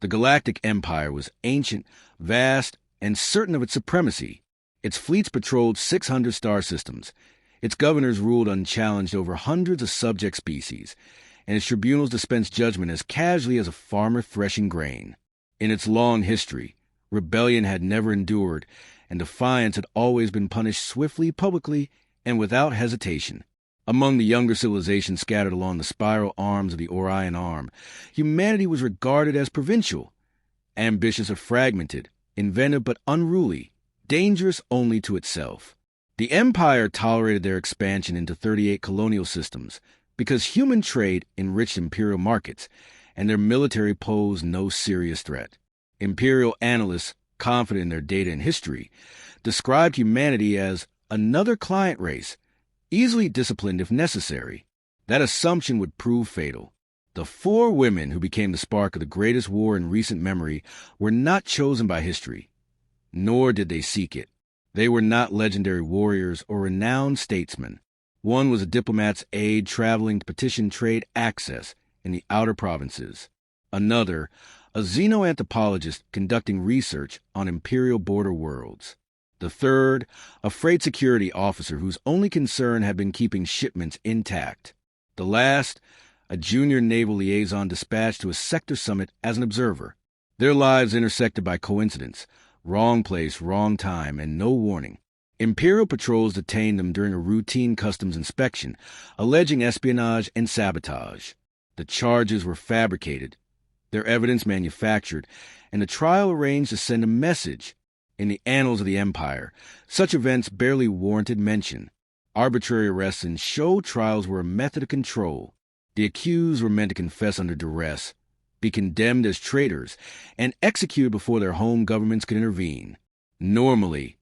The Galactic Empire was ancient, vast, and certain of its supremacy. Its fleets patrolled 600 star systems. Its governors ruled unchallenged over hundreds of subject species, and its tribunals dispensed judgment as casually as a farmer threshing grain. In its long history, rebellion had never endured, and defiance had always been punished swiftly, publicly, and without hesitation. Among the younger civilizations scattered along the spiral arms of the Orion Arm, humanity was regarded as provincial, ambitious or fragmented, inventive but unruly, dangerous only to itself. The Empire tolerated their expansion into 38 colonial systems because human trade enriched imperial markets, and their military posed no serious threat. Imperial analysts, confident in their data and history, described humanity as another client race, easily disciplined if necessary. That assumption would prove fatal. The 4 women who became the spark of the greatest war in recent memory were not chosen by history, nor did they seek it. They were not legendary warriors or renowned statesmen. One was a diplomat's aide traveling to petition trade access in the outer provinces. Another, a xenoanthropologist conducting research on imperial border worlds. The third, a freight security officer whose only concern had been keeping shipments intact. The last, a junior naval liaison dispatched to a sector summit as an observer. Their lives intersected by coincidence, wrong place, wrong time, and no warning. Imperial patrols detained them during a routine customs inspection, alleging espionage and sabotage. The charges were fabricated, their evidence manufactured, and the trial arranged to send a message. In the annals of the Empire, such events barely warranted mention. Arbitrary arrests and show trials were a method of control. The accused were meant to confess under duress, be condemned as traitors, and executed before their home governments could intervene. Normally,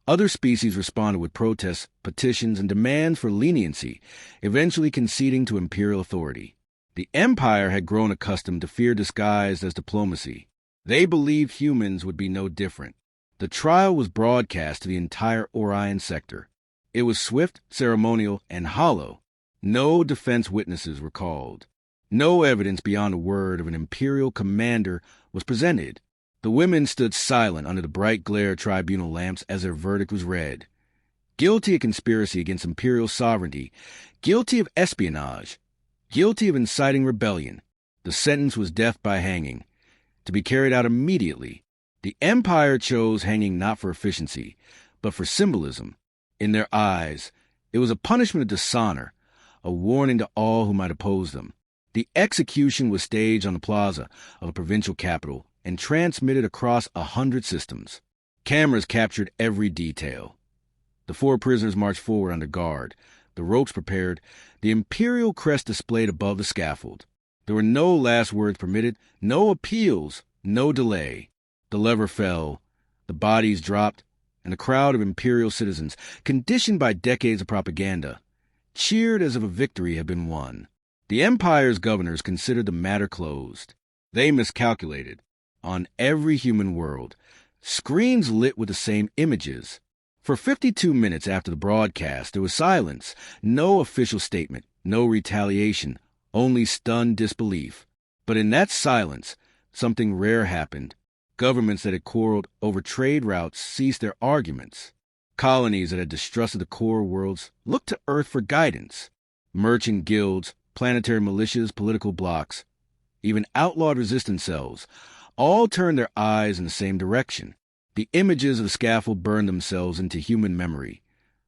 other species responded with protests, petitions, and demands for leniency, eventually conceding to imperial authority. The Empire had grown accustomed to fear disguised as diplomacy. They believed humans would be no different. The trial was broadcast to the entire Orion sector. It was swift, ceremonial, and hollow. No defense witnesses were called. No evidence beyond the word of an imperial commander was presented. The women stood silent under the bright glare of tribunal lamps as their verdict was read. Guilty of conspiracy against imperial sovereignty, guilty of espionage, guilty of inciting rebellion. The sentence was death by hanging, to be carried out immediately. The Empire chose hanging not for efficiency, but for symbolism. In their eyes, it was a punishment of dishonor, a warning to all who might oppose them. The execution was staged on the plaza of a provincial capital and transmitted across 100 systems. Cameras captured every detail. The 4 prisoners marched forward under guard, the ropes prepared, the imperial crest displayed above the scaffold. There were no last words permitted, no appeals, no delay. The lever fell, the bodies dropped, and a crowd of imperial citizens, conditioned by decades of propaganda, cheered as if a victory had been won. The Empire's governors considered the matter closed. They miscalculated. On every human world, screens lit with the same images. For 52 minutes after the broadcast, there was silence, no official statement, no retaliation, only stunned disbelief. But in that silence, something rare happened. Governments that had quarreled over trade routes ceased their arguments. Colonies that had distrusted the core worlds looked to Earth for guidance. Merchant guilds, planetary militias, political blocs, even outlawed resistance cells, all turned their eyes in the same direction. The images of the scaffold burned themselves into human memory.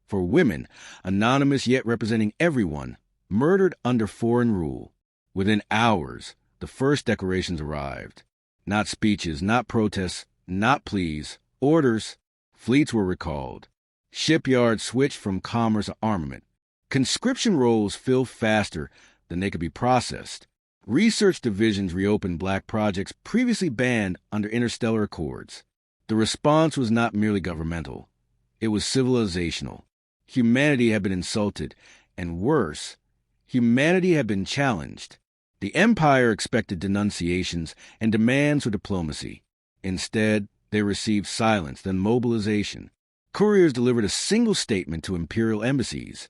For women, anonymous yet representing everyone, murdered under foreign rule. Within hours, the first declarations arrived. Not speeches, not protests, not pleas, orders. Fleets were recalled. Shipyards switched from commerce to armament. Conscription rolls filled faster than they could be processed. Research divisions reopened black projects previously banned under interstellar accords. The response was not merely governmental. It was civilizational. Humanity had been insulted, and worse, humanity had been challenged. The Empire expected denunciations and demands for diplomacy. Instead, they received silence, then mobilization. Couriers delivered a single statement to imperial embassies.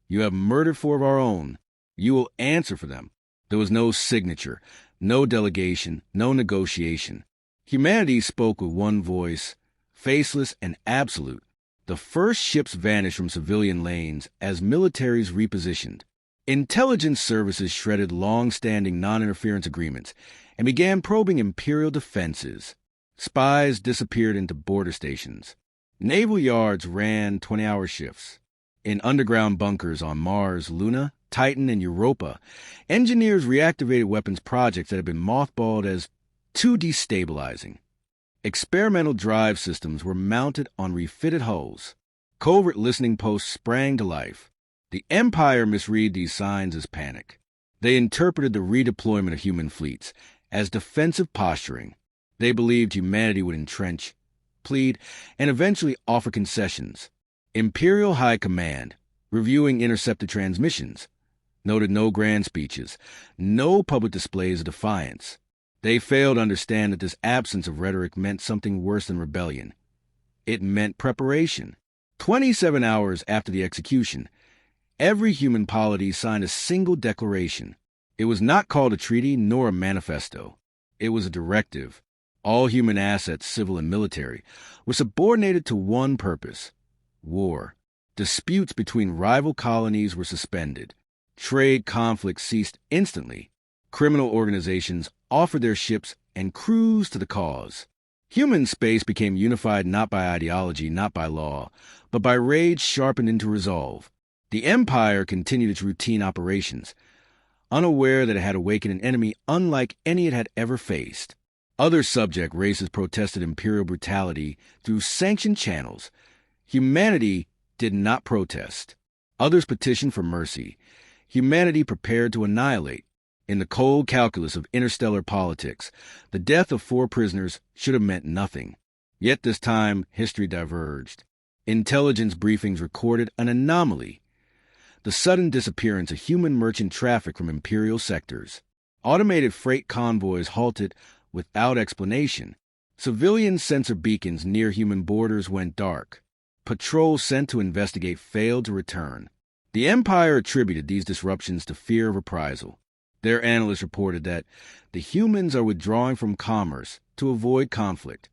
"You have murdered 4 of our own. You will answer for them." There was no signature, No delegation, no negotiation. Humanity spoke with one voice, faceless and absolute. The first ships vanished from civilian lanes as militaries repositioned. Intelligence services shredded long-standing non-interference agreements and began probing Imperial defenses. Spies disappeared into border stations. Naval yards ran 20-hour shifts. In underground bunkers on Mars, Luna, Titan, and Europa, engineers reactivated weapons projects that had been mothballed as too destabilizing. Experimental drive systems were mounted on refitted hulls. Covert listening posts sprang to life. The Empire misread these signs as panic. They interpreted the redeployment of human fleets as defensive posturing. They believed humanity would entrench, plead, and eventually offer concessions. Imperial High Command, reviewing intercepted transmissions, noted no grand speeches, no public displays of defiance. They failed to understand that this absence of rhetoric meant something worse than rebellion. It meant preparation. 27 hours after the execution, every human polity signed a single declaration. It was not called a treaty nor a manifesto. It was a directive. All human assets, civil and military, were subordinated to one purpose: war. Disputes between rival colonies were suspended. Trade conflicts ceased instantly. Criminal organizations offered their ships and crews to the cause. Human space became unified not by ideology, not by law, but by rage sharpened into resolve. The Empire continued its routine operations, unaware that it had awakened an enemy unlike any it had ever faced. Other subject races protested imperial brutality through sanctioned channels. Humanity did not protest. Others petitioned for mercy. Humanity prepared to annihilate. In the cold calculus of interstellar politics, the death of 4 prisoners should have meant nothing. Yet this time, history diverged. Intelligence briefings recorded an anomaly: the sudden disappearance of human merchant traffic from imperial sectors. Automated freight convoys halted without explanation. Civilian sensor beacons near human borders went dark. Patrols sent to investigate failed to return. The Empire attributed these disruptions to fear of reprisal. Their analysts reported that the humans are withdrawing from commerce to avoid conflict.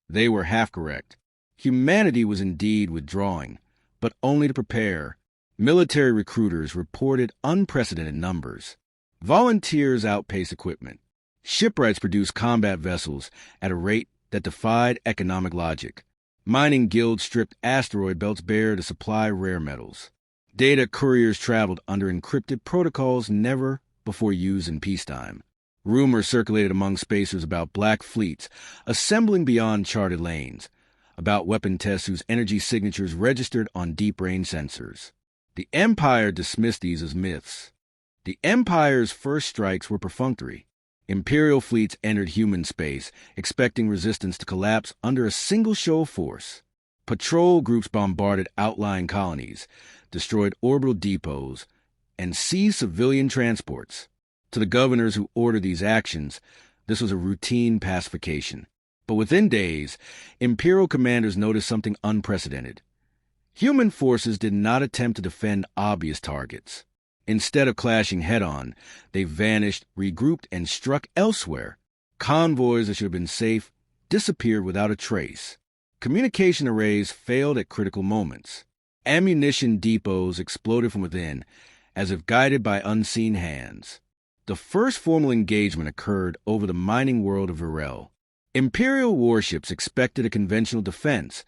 They were half correct. Humanity was indeed withdrawing, but only to prepare. Military recruiters reported unprecedented numbers. Volunteers outpaced equipment. Shipwrights produced combat vessels at a rate that defied economic logic. Mining guilds stripped asteroid belts bare to supply rare metals. Data couriers traveled under encrypted protocols never before used in peacetime. Rumors circulated among spacers about black fleets assembling beyond charted lanes, about weapon tests whose energy signatures registered on deep-range sensors. The Empire dismissed these as myths. The Empire's first strikes were perfunctory. Imperial fleets entered human space, expecting resistance to collapse under a single show of force. Patrol groups bombarded outlying colonies, destroyed orbital depots, and seized civilian transports. To the governors who ordered these actions, this was a routine pacification. But within days, Imperial commanders noticed something unprecedented. Human forces did not attempt to defend obvious targets. Instead of clashing head-on, they vanished, regrouped, and struck elsewhere. Convoys that should have been safe disappeared without a trace. Communication arrays failed at critical moments. Ammunition depots exploded from within, as if guided by unseen hands. The first formal engagement occurred over the mining world of Virel. Imperial warships expected a conventional defense,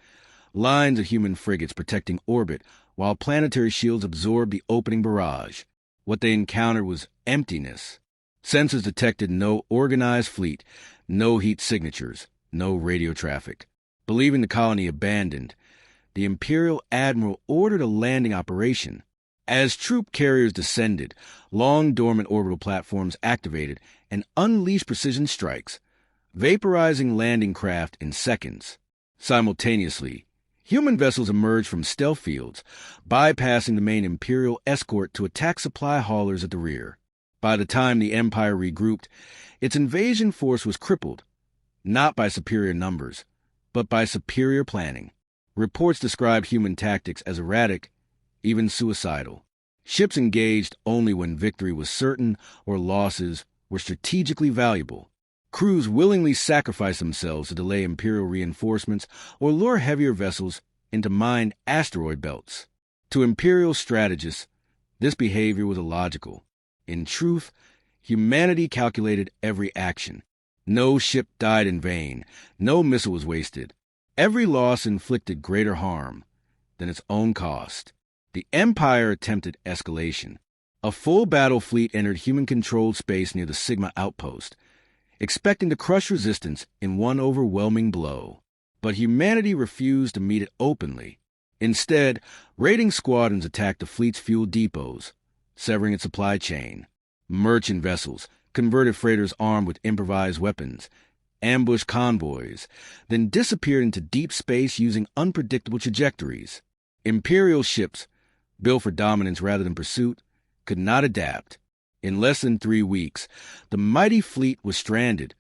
lines of human frigates protecting orbit, while planetary shields absorbed the opening barrage. What they encountered was emptiness. Sensors detected no organized fleet, no heat signatures, no radio traffic. Believing the colony abandoned, the Imperial Admiral ordered a landing operation. As troop carriers descended, long dormant orbital platforms activated and unleashed precision strikes, vaporizing landing craft in seconds. Simultaneously, human vessels emerged from stealth fields, bypassing the main Imperial escort to attack supply haulers at the rear. By the time the Empire regrouped, its invasion force was crippled, not by superior numbers, but by superior planning. Reports described human tactics as erratic, even suicidal. Ships engaged only when victory was certain or losses were strategically valuable. Crews willingly sacrificed themselves to delay Imperial reinforcements or lure heavier vessels into mined asteroid belts. To Imperial strategists, this behavior was illogical. In truth, humanity calculated every action. No ship died in vain. No missile was wasted. Every loss inflicted greater harm than its own cost. The Empire attempted escalation. A full battle fleet entered human-controlled space near the Sigma outpost, expecting to crush resistance in one overwhelming blow. But humanity refused to meet it openly. Instead, raiding squadrons attacked the fleet's fuel depots, severing its supply chain. Merchant vessels, converted freighters armed with improvised weapons, ambushed convoys, then disappeared into deep space using unpredictable trajectories. Imperial ships, built for dominance rather than pursuit, could not adapt. In less than 3 weeks, the mighty fleet was stranded,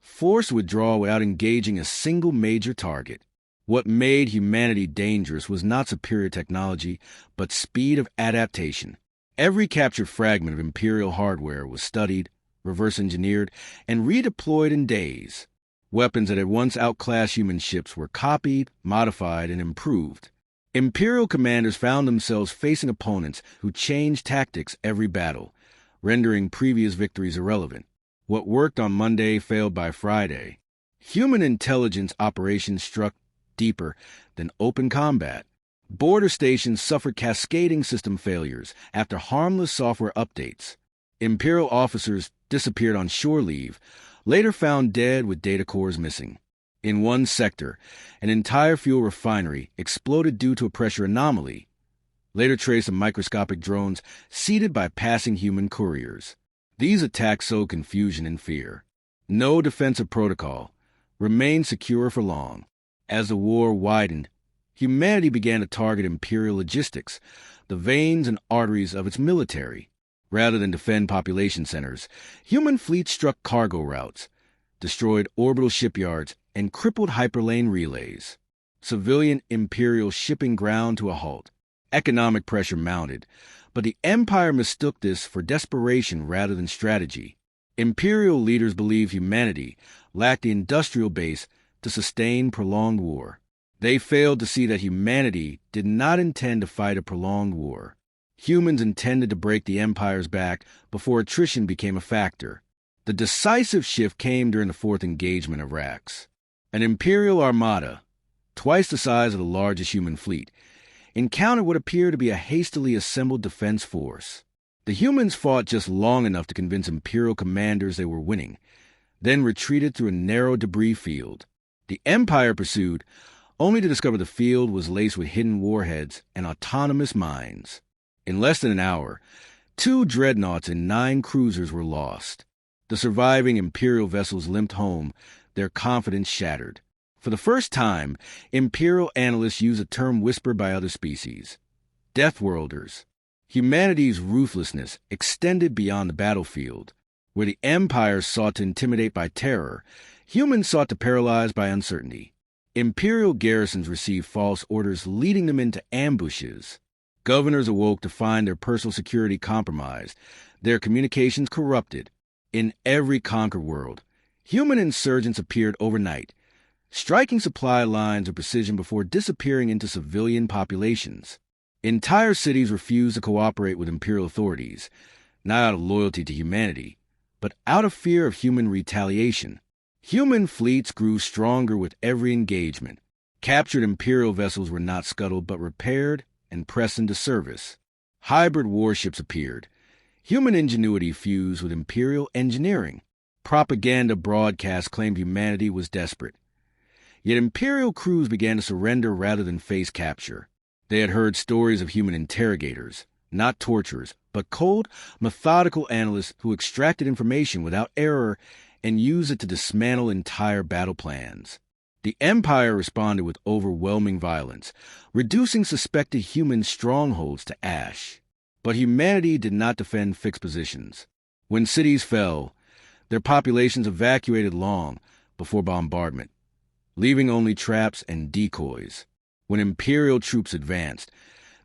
forced to withdraw without engaging a single major target. What made humanity dangerous was not superior technology, but speed of adaptation. Every captured fragment of Imperial hardware was studied, reverse-engineered, and redeployed in days. Weapons that had once outclassed human ships were copied, modified, and improved. Imperial commanders found themselves facing opponents who changed tactics every battle, rendering previous victories irrelevant. What worked on Monday failed by Friday. Human intelligence operations struck deeper than open combat. Border stations suffered cascading system failures after harmless software updates. Imperial officers disappeared on shore leave, later found dead with data cores missing. In one sector, an entire fuel refinery exploded due to a pressure anomaly, later traced of microscopic drones seeded by passing human couriers. These attacks sowed confusion and fear. No defensive protocol remained secure for long. As the war widened, humanity began to target Imperial logistics, the veins and arteries of its military. Rather than defend population centers, human fleets struck cargo routes, destroyed orbital shipyards, and crippled hyperlane relays. Civilian Imperial shipping ground to a halt. Economic pressure mounted, but the Empire mistook this for desperation rather than strategy. Imperial leaders believed humanity lacked the industrial base to sustain prolonged war. They failed to see that humanity did not intend to fight a prolonged war. Humans intended to break the Empire's back before attrition became a factor. The decisive shift came during the fourth engagement of Rax. An Imperial armada, twice the size of the largest human fleet, encountered what appeared to be a hastily assembled defense force. The humans fought just long enough to convince Imperial commanders they were winning, then retreated through a narrow debris field. The Empire pursued, only to discover the field was laced with hidden warheads and autonomous mines. In less than an hour, 2 dreadnoughts and 9 cruisers were lost. The surviving Imperial vessels limped home, their confidence shattered. For the first time, Imperial analysts use a term whispered by other species: Deathworlders. Humanity's ruthlessness extended beyond the battlefield. Where the Empire sought to intimidate by terror, humans sought to paralyze by uncertainty. Imperial garrisons received false orders, leading them into ambushes. Governors awoke to find their personal security compromised, their communications corrupted. In every conquered world, human insurgents appeared overnight, striking supply lines of precision before disappearing into civilian populations. Entire cities refused to cooperate with Imperial authorities, not out of loyalty to humanity, but out of fear of human retaliation. Human fleets grew stronger with every engagement. Captured Imperial vessels were not scuttled but repaired and pressed into service. Hybrid warships appeared. Human ingenuity fused with Imperial engineering. Propaganda broadcasts claimed humanity was desperate. Yet Imperial crews began to surrender rather than face capture. They had heard stories of human interrogators, not torturers, but cold, methodical analysts who extracted information without error and used it to dismantle entire battle plans. The Empire responded with overwhelming violence, reducing suspected human strongholds to ash. But humanity did not defend fixed positions. When cities fell, their populations evacuated long before bombardment, leaving only traps and decoys. When Imperial troops advanced,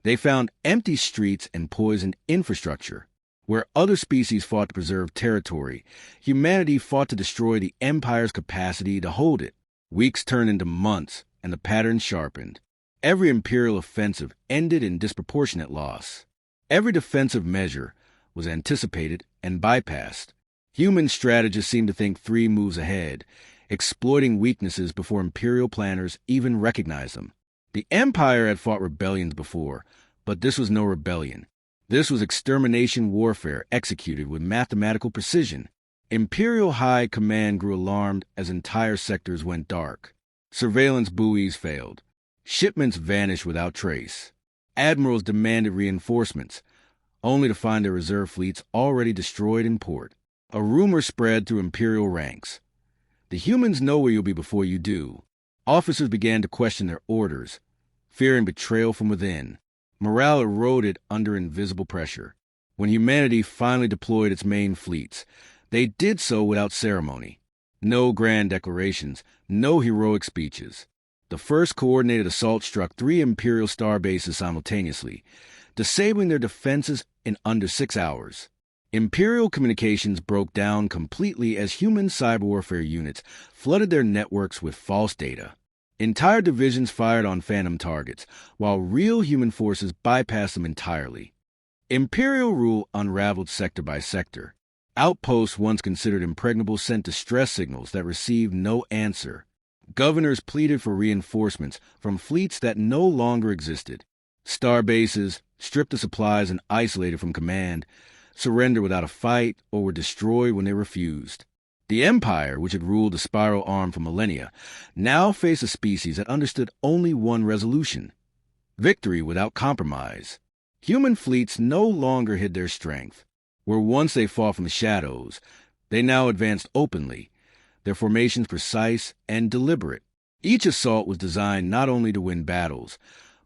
they found empty streets and poisoned infrastructure. Where other species fought to preserve territory, humanity fought to destroy the Empire's capacity to hold it. Weeks turned into months, and the pattern sharpened. Every Imperial offensive ended in disproportionate loss. Every defensive measure was anticipated and bypassed. Human strategists seemed to think 3 moves ahead, exploiting weaknesses before Imperial planners even recognized them. The Empire had fought rebellions before, but this was no rebellion. This was extermination warfare executed with mathematical precision. Imperial High Command grew alarmed as entire sectors went dark. Surveillance buoys failed. Shipments vanished without trace. Admirals demanded reinforcements, only to find their reserve fleets already destroyed in port. A rumor spread through Imperial ranks. The humans know where you'll be before you do. Officers began to question their orders, fearing betrayal from within. Morale eroded under invisible pressure. When humanity finally deployed its main fleets, they did so without ceremony. No grand declarations, no heroic speeches. The first coordinated assault struck 3 Imperial star bases simultaneously, disabling their defenses in under 6 hours. Imperial communications broke down completely as human cyber warfare units flooded their networks with false data. Entire divisions fired on phantom targets, while real human forces bypassed them entirely. Imperial rule unraveled sector by sector. Outposts once considered impregnable sent distress signals that received no answer. Governors pleaded for reinforcements from fleets that no longer existed. Star bases, stripped of supplies and isolated from command, surrendered without a fight or were destroyed when they refused. The Empire, which had ruled the spiral arm for millennia, now faced a species that understood only one resolution: victory without compromise. Human fleets no longer hid their strength. Where once they fought from the shadows, they now advanced openly, their formations precise and deliberate. Each assault was designed not only to win battles,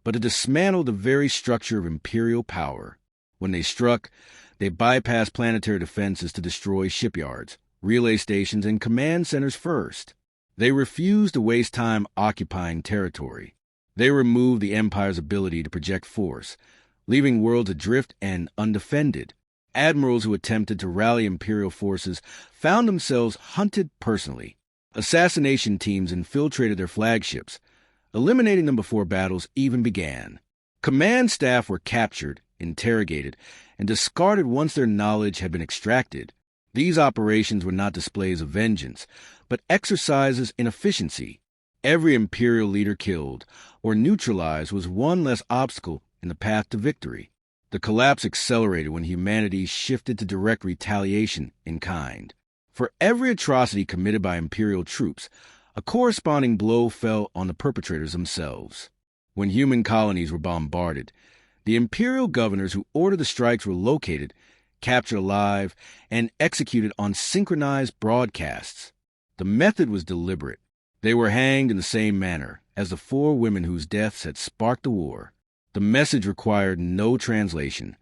but to dismantle the very structure of Imperial power. When they struck, they bypassed planetary defenses to destroy shipyards, relay stations, and command centers first. They refused to waste time occupying territory. They removed the Empire's ability to project force, leaving worlds adrift and undefended. Admirals who attempted to rally Imperial forces found themselves hunted personally. Assassination teams infiltrated their flagships, eliminating them before battles even began. Command staff were captured, interrogated, and discarded once their knowledge had been extracted. These operations were not displays of vengeance, but exercises in efficiency. Every Imperial leader killed or neutralized was one less obstacle in the path to victory. The collapse accelerated when humanity shifted to direct retaliation in kind. For every atrocity committed by Imperial troops, a corresponding blow fell on the perpetrators themselves. When human colonies were bombarded, the Imperial governors who ordered the strikes were located, captured alive, and executed on synchronized broadcasts. The method was deliberate. They were hanged in the same manner as the 4 women whose deaths had sparked the war. The message required no translation.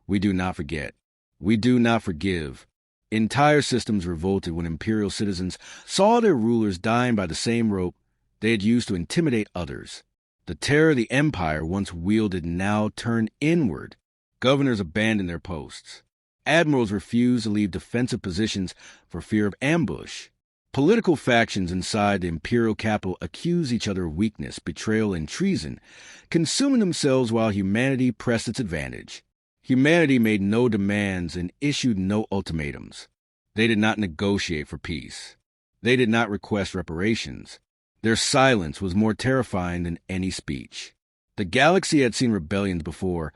We do not forget. We do not forgive. Entire systems revolted when Imperial citizens saw their rulers dying by the same rope they had used to intimidate others. The terror the Empire once wielded now turned inward. Governors abandoned their posts. Admirals refused to leave defensive positions for fear of ambush. Political factions inside the Imperial capital accused each other of weakness, betrayal, and treason, consuming themselves while humanity pressed its advantage. Humanity made no demands and issued no ultimatums. They did not negotiate for peace. They did not request reparations. Their silence was more terrifying than any speech. The galaxy had seen rebellions before,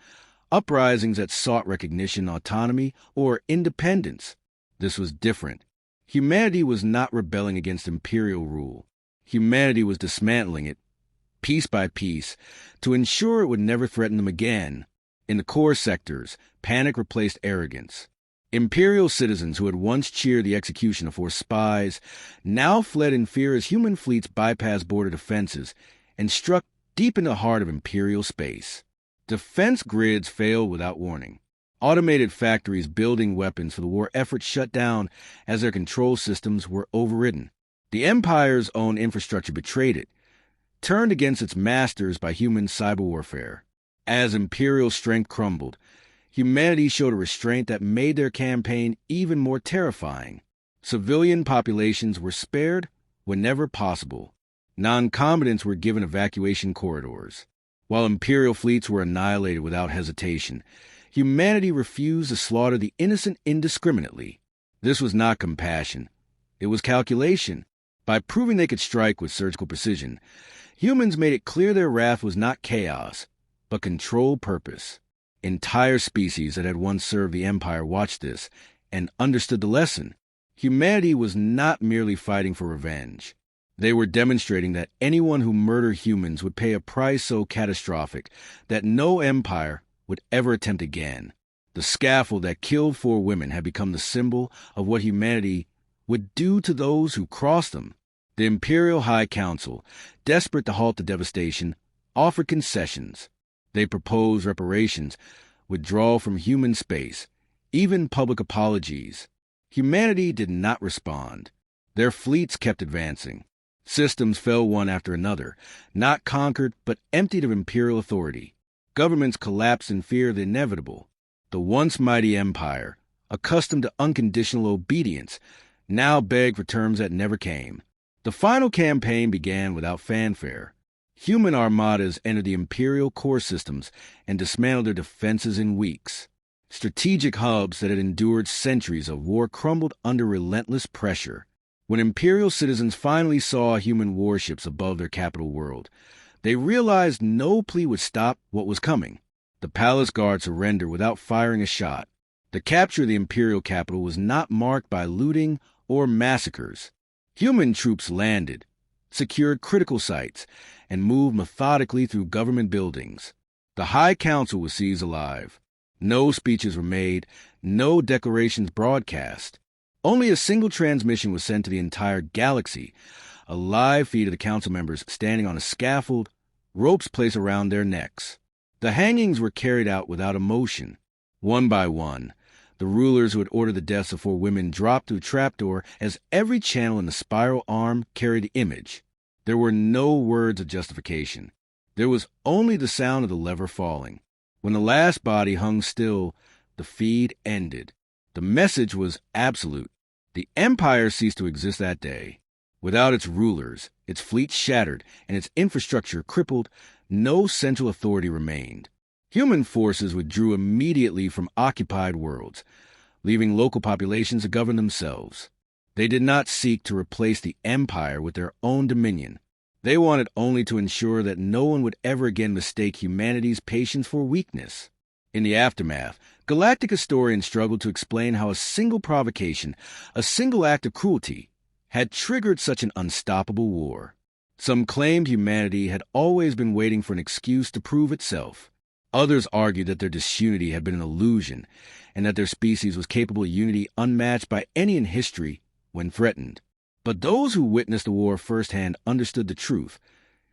uprisings that sought recognition, autonomy, or independence. This was different. Humanity was not rebelling against Imperial rule. Humanity was dismantling it, piece by piece, to ensure it would never threaten them again. In the core sectors, panic replaced arrogance. Imperial citizens who had once cheered the execution of 4 spies now fled in fear as human fleets bypassed border defenses and struck deep in the heart of Imperial space. Defense grids failed without warning. Automated factories building weapons for the war effort shut down as their control systems were overridden. The Empire's own infrastructure betrayed it, turned against its masters by human cyber warfare. As Imperial strength crumbled, Humanity showed a restraint that made their campaign even more terrifying. Civilian populations were spared whenever possible. Non-combatants were given evacuation corridors. While Imperial fleets were annihilated without hesitation, humanity refused to slaughter the innocent indiscriminately. This was not compassion. It was calculation. By proving they could strike with surgical precision, humans made it clear their wrath was not chaos, but controlled purpose. Entire species that had once served the Empire watched this and understood the lesson. Humanity was not merely fighting for revenge. They were demonstrating that anyone who murdered humans would pay a price so catastrophic that no empire would ever attempt again. The scaffold that killed 4 women had become the symbol of what humanity would do to those who crossed them. The Imperial High Council, desperate to halt the devastation, offered concessions. They proposed reparations, withdrawal from human space, even public apologies. Humanity did not respond. Their fleets kept advancing. Systems fell one after another, not conquered but emptied of imperial authority. Governments collapsed in fear of the inevitable. The once mighty empire, accustomed to unconditional obedience, now begged for terms that never came. The final campaign began without fanfare. Human armadas entered the imperial core systems and dismantled their defenses in weeks. Strategic hubs that had endured centuries of war crumbled under relentless pressure. When imperial citizens finally saw human warships above their capital world, they realized no plea would stop what was coming. The palace guard surrendered without firing a shot. The capture of the imperial capital was not marked by looting or massacres. Human troops landed, secured critical sites, and moved methodically through government buildings. The High Council was seized alive. No speeches were made, no declarations broadcast. Only a single transmission was sent to the entire galaxy, a live feed of the council members standing on a scaffold, ropes placed around their necks. The hangings were carried out without emotion. One by one, the rulers who had ordered the deaths of 4 women dropped through a trapdoor as every channel in the spiral arm carried the image. There were no words of justification. There was only the sound of the lever falling. When the last body hung still, the feed ended. The message was absolute. The Empire ceased to exist that day. Without its rulers, its fleet shattered, and its infrastructure crippled, no central authority remained. Human forces withdrew immediately from occupied worlds, leaving local populations to govern themselves. They did not seek to replace the Empire with their own dominion. They wanted only to ensure that no one would ever again mistake humanity's patience for weakness. In the aftermath, galactic historians struggled to explain how a single provocation, a single act of cruelty, had triggered such an unstoppable war. Some claimed humanity had always been waiting for an excuse to prove itself. Others argued that their disunity had been an illusion, and that their species was capable of unity unmatched by any in history when threatened. But those who witnessed the war firsthand understood the truth.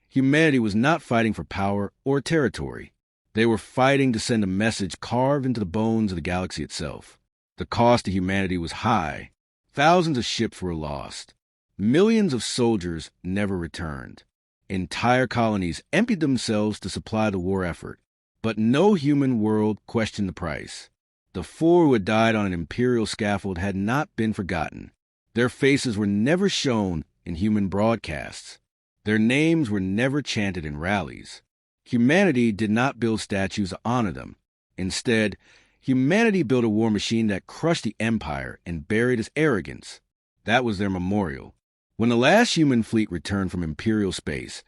Humanity was not fighting for power or territory. They were fighting to send a message carved into the bones of the galaxy itself. The cost to humanity was high. Thousands of ships were lost. Millions of soldiers never returned. Entire colonies emptied themselves to supply the war effort. But no human world questioned the price. The 4 who had died on an imperial scaffold had not been forgotten. Their faces were never shown in human broadcasts. Their names were never chanted in rallies. Humanity did not build statues to honor them. Instead, humanity built a war machine that crushed the Empire and buried its arrogance. That was their memorial. When the last human fleet returned from imperial space,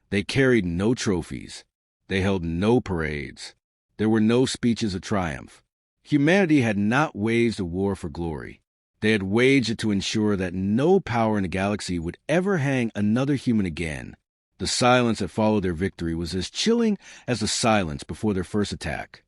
they carried no trophies. They held no parades. There were no speeches of triumph. Humanity had not waged a war for glory. They had waged it to ensure that no power in the galaxy would ever hang another human again. The silence that followed their victory was as chilling as the silence before their first attack.